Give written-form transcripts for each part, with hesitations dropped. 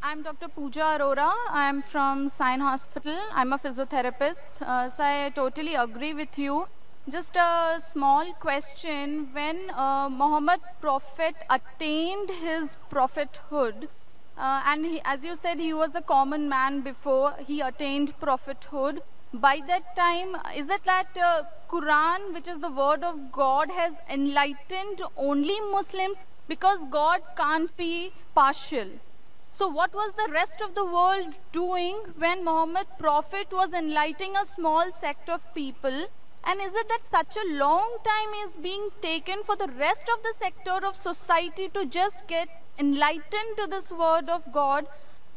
I'm Dr. Pooja Arora. I'm from Sion Hospital. I'm a physiotherapist. So I totally agree with you. Just a small question. When Muhammad Prophet attained his prophethood, and as you said, he was a common man before he attained prophethood. By that time, is it that Quran, which is the word of God, has enlightened only Muslims? Because God can't be partial. So what was the rest of the world doing when Muhammad Prophet was enlightening a small sect of people? And is it that such a long time is being taken for the rest of the sector of society to just get enlightened to this word of God?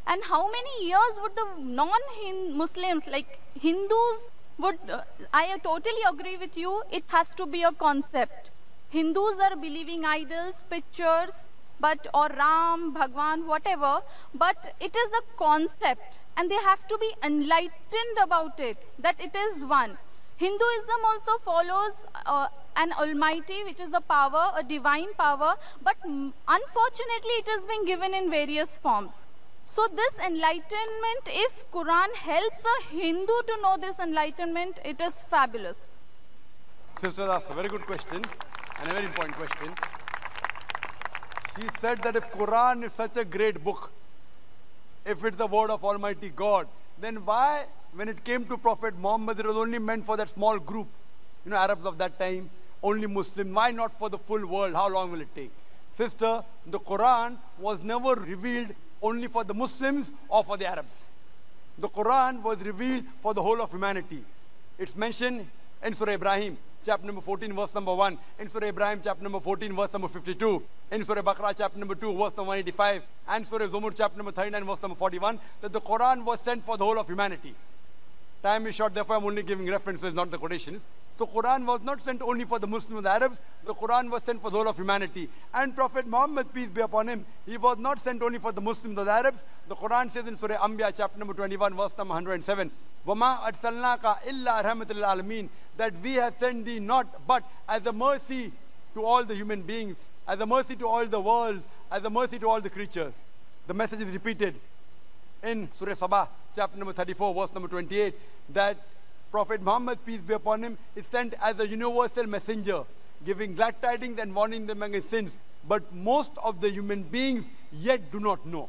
And how many years would the non-Muslims, like Hindus, would, I totally agree with you, it has to be a concept. Hindus are believing idols, pictures, or Ram, Bhagwan, whatever, but it is a concept and they have to be enlightened about it, that it is one. Hinduism also follows an almighty, which is a power, a divine power, but unfortunately it is being given in various forms. So this enlightenment, if Quran helps a Hindu to know this enlightenment, it is fabulous. Sister asked a very good question and a very important question. She said that if Quran is such a great book, if it's the word of Almighty God, then why, when it came to Prophet Muhammad, it was only meant for that small group, Arabs of that time, only Muslim. Why not for the full world? How long will it take? Sister, the Quran was never revealed only for the Muslims or for the Arabs. The Quran was revealed for the whole of humanity. It's mentioned in Surah Ibrahim, chapter number 14, verse number 1. In Surah Ibrahim, chapter number 14, verse number 52. In Surah Baqarah, chapter number 2, verse number 185. And Surah Zumur, chapter number 39, verse number 41. That the Quran was sent for the whole of humanity. Time is short, therefore I'm only giving references, not the quotations. So Quran was not sent only for the Muslims and the Arabs. The Quran was sent for the whole of humanity. And Prophet Muhammad, peace be upon him, he was not sent only for the Muslims or the Arabs. The Quran says in Surah Anbiya, chapter number 21, verse number 107. وَمَا أَرْسَلْنَاكَ إِلَّا رَحْمَةً لِلْعَالَمِينَ, that we have sent thee not but as a mercy to all the human beings, as a mercy to all the worlds, as a mercy to all the creatures. The message is repeated in Surah Sabah, chapter number 34, verse number 28, that Prophet Muhammad, peace be upon him, is sent as a universal messenger, giving glad tidings and warning them against sins. But most of the human beings yet do not know.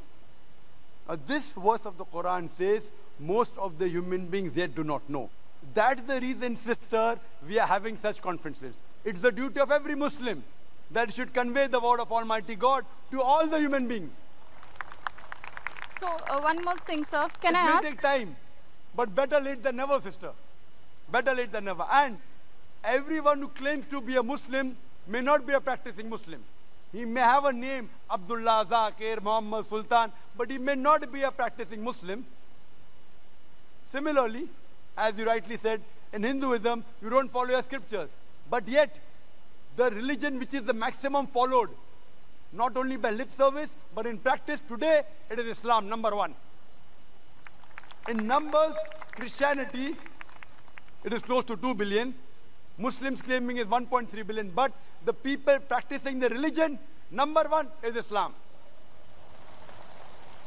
This verse of the Quran says, most of the human beings yet do not know. That's the reason, sister, we are having such conferences. It's the duty of every Muslim that should convey the word of Almighty God to all the human beings. So, one more thing, sir. Can I ask? It may take time, but better late than never, sister. Better late than never. And everyone who claims to be a Muslim may not be a practicing Muslim. He may have a name, Abdullah, Zakir, Muhammad, Sultan, but he may not be a practicing Muslim. Similarly, as you rightly said, in Hinduism, you don't follow your scriptures. But yet, the religion which is the maximum followed, not only by lip service, but in practice today, it is Islam, number one. In numbers, Christianity, it is close to 2 billion. Muslims claiming is 1.3 billion. But the people practicing the religion, number one is Islam.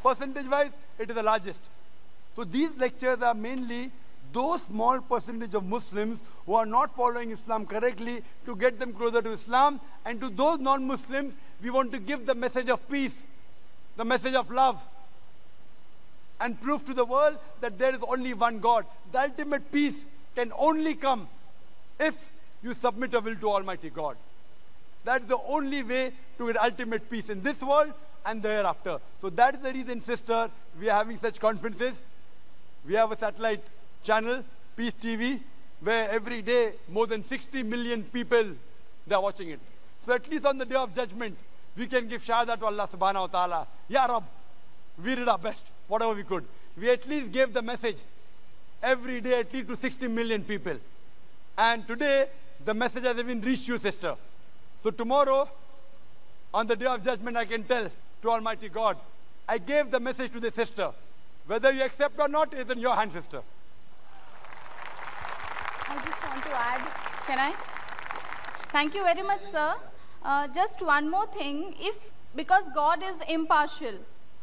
Percentage-wise, it is the largest. So these lectures are mainly those small percentage of Muslims who are not following Islam correctly, to get them closer to Islam. And to those non-Muslims, we want to give the message of peace, the message of love, and prove to the world that there is only one God. The ultimate peace can only come if you submit a will to Almighty God. That's the only way to get ultimate peace in this world and the hereafter. So that is the reason, sister, we are having such conferences. We have a satellite channel, Peace TV, where every day more than 60 million people, they are watching it. So at least on the day of judgment, we can give shahada to Allah subhanahu wa ta'ala. Ya Rab, we did our best, whatever we could. We at least gave the message every day at least to 60 million people. And today, the message has even reached you, sister. So tomorrow, on the day of judgment, I can tell to Almighty God, I gave the message to the sister. Whether you accept or not is in your hand, sister. I just want to add, can I? Thank you very much, sir. Just one more thing. Because God is impartial,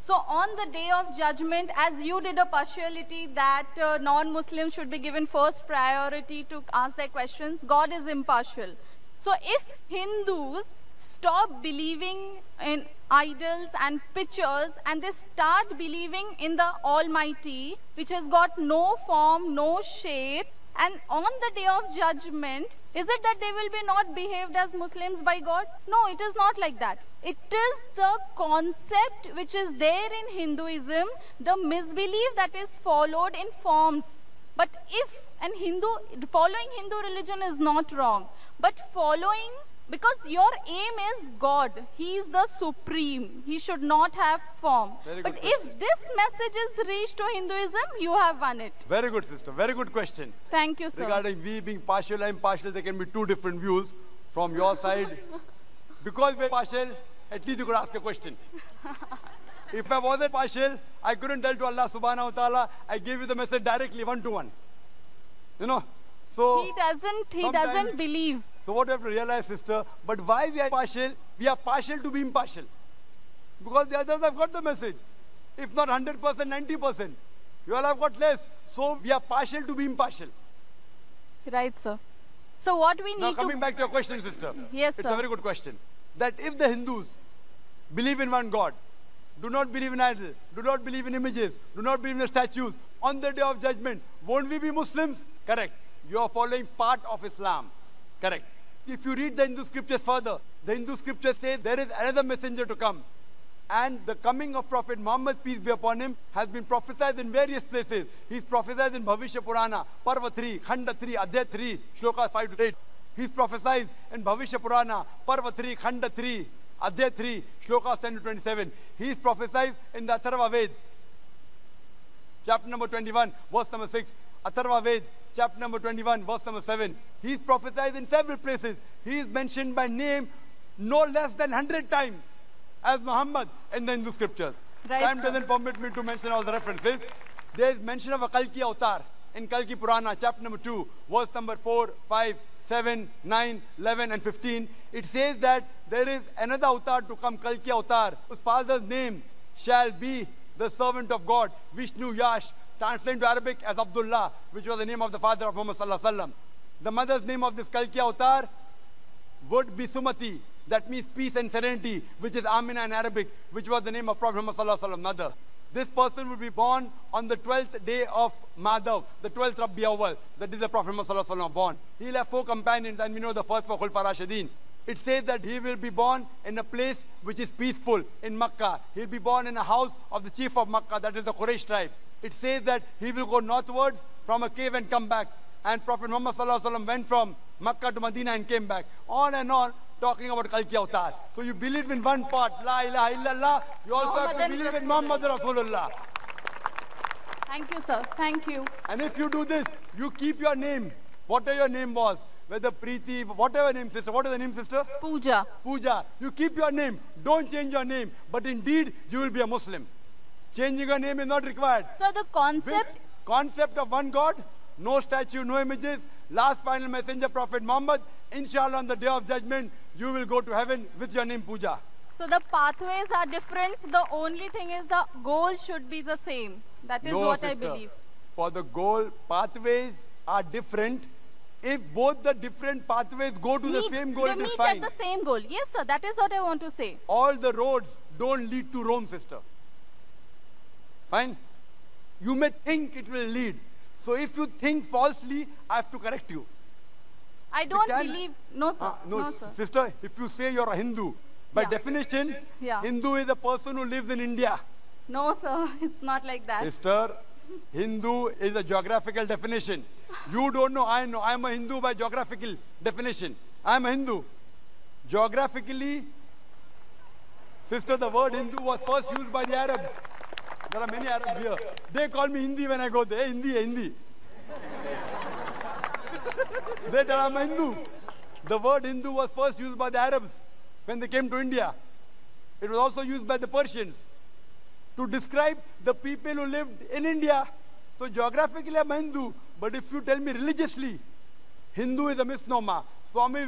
So on the day of judgment, as you did a partiality that non-Muslims should be given first priority to ask their questions, God is impartial. So if Hindus stop believing in idols and pictures and they start believing in the Almighty, which has got no form, no shape, and on the day of judgment, is it that they will be not behaved as Muslims by God? No, it is not like that. It is the concept which is there in Hinduism, the misbelief that is followed in forms. But if following Hindu religion is not wrong, but following, because your aim is God, He is the supreme, He should not have form. But if this message is reached to Hinduism, you have won it. Very good, sister. Very good question. Thank you, sir. Regarding we being partial and impartial, there can be two different views from your side. Because we're partial, at least you could ask a question. If I wasn't partial, I couldn't tell to Allah subhanahu wa ta'ala, I gave you the message directly, one-to-one. You know? So He doesn't believe. So what we have to realize, sister, but why we are partial? We are partial to be impartial. Because the others have got the message. If not 100%, 90%. You all have got less. So we are partial to be impartial. Right, sir. So what we need now coming back to your question, sister. Yes, it's sir. a very good question. That if the Hindus believe in one God, do not believe in idol, do not believe in images, do not believe in statues, on the day of judgment, won't we be Muslims? Correct. You are following part of Islam. Correct. If you read the Hindu scriptures further, the Hindu scriptures say there is another messenger to come. And the coming of Prophet Muhammad, peace be upon him, has been prophesied in various places. He's prophesied in Bhavishya Purana, Parva 3, Khanda 3, Adhyaya 3, Shloka 5 to 8. He's prophesied in Bhavishya Purana, Parva 3, Khanda 3, Adhyaya 3, Shlokas 10 to 27. He's prophesied in the Atharva Ved, chapter number 21, verse number 6. Atharva Ved, chapter number 21, verse number 7. He is prophesied in several places. He is mentioned by name no less than 100 times as Muhammad in the Hindu scriptures. Right, Time sir. doesn't permit me to mention all the references. There is mention of a Kalki avatar in Kalki Purana, chapter number 2, verse number 4, 5, 7, 9, 11 and 15. It says that there is another avatar to come, Kalki avatar, whose father's name shall be the servant of God, Vishnu Yash, translated to Arabic as Abdullah, which was the name of the father of Muhammad sallallahu alaihi wasallam. The mother's name of this Kalki avatar would be Sumati, that means peace and serenity, which is Amina in Arabic, which was the name of Prophet Muhammad sallallahu alaihi wasallam, mother. This person will be born on the 12th day of Madhav, the 12th Rabi Awwal, that is the Prophet Muhammad sallallahu alaihi wasallam born. He'll have 4 companions, and we know the first 4 Khulfa Rashidin. It says that he will be born in a place which is peaceful, in Makkah. He'll be born in a house of the chief of Makkah, that is the Quraysh tribe. It says that he will go northwards from a cave and come back. And Prophet Muhammad sallallahu alaihi wasallam went from Makkah to Medina and came back. On and on, talking about Kalki avatar. So you believe in one part, La ilaha illallah. You also have to believe in Muhammad Rasulullah. Thank you, sir. Thank you. And if you do this, you keep your name, whatever your name was, whether Preeti, whatever name, sister. What is the name, sister? Pooja. Pooja. You keep your name. Don't change your name. But indeed, you will be a Muslim. Changing your name is not required. So the concept... Concept of one God, no statue, no images, last final messenger, Prophet Muhammad. Inshallah, on the day of judgment, you will go to heaven with your name, Pooja. So the pathways are different. The only thing is the goal should be the same. That is what I believe. For the goal, pathways are different. If both the different pathways go to the same goal, it is fine. They meet at the same goal. Yes, sir. That is what I want to say. All the roads don't lead to Rome, sister. Fine? You may think it will lead. So if you think falsely, I have to correct you. I don't believe... No, sir. No, sir. Sister, if you say you're a Hindu, by definition, Hindu is a person who lives in India. No, sir. It's not like that. Sister, Hindu is a geographical definition. You don't know, I know. I'm a Hindu by geographical definition. I'm a Hindu. Geographically, sister, the word Hindu was first used by the Arabs. There are many Arabs here. They call me Hindi when I go there. Hey, Hindi, hey, Hindi. They tell I'm a Hindu. The word Hindu was first used by the Arabs when they came to India. It was also used by the Persians to describe the people who lived in India. So geographically I'm a Hindu, but if you tell me religiously, Hindu is a misnomer. Swami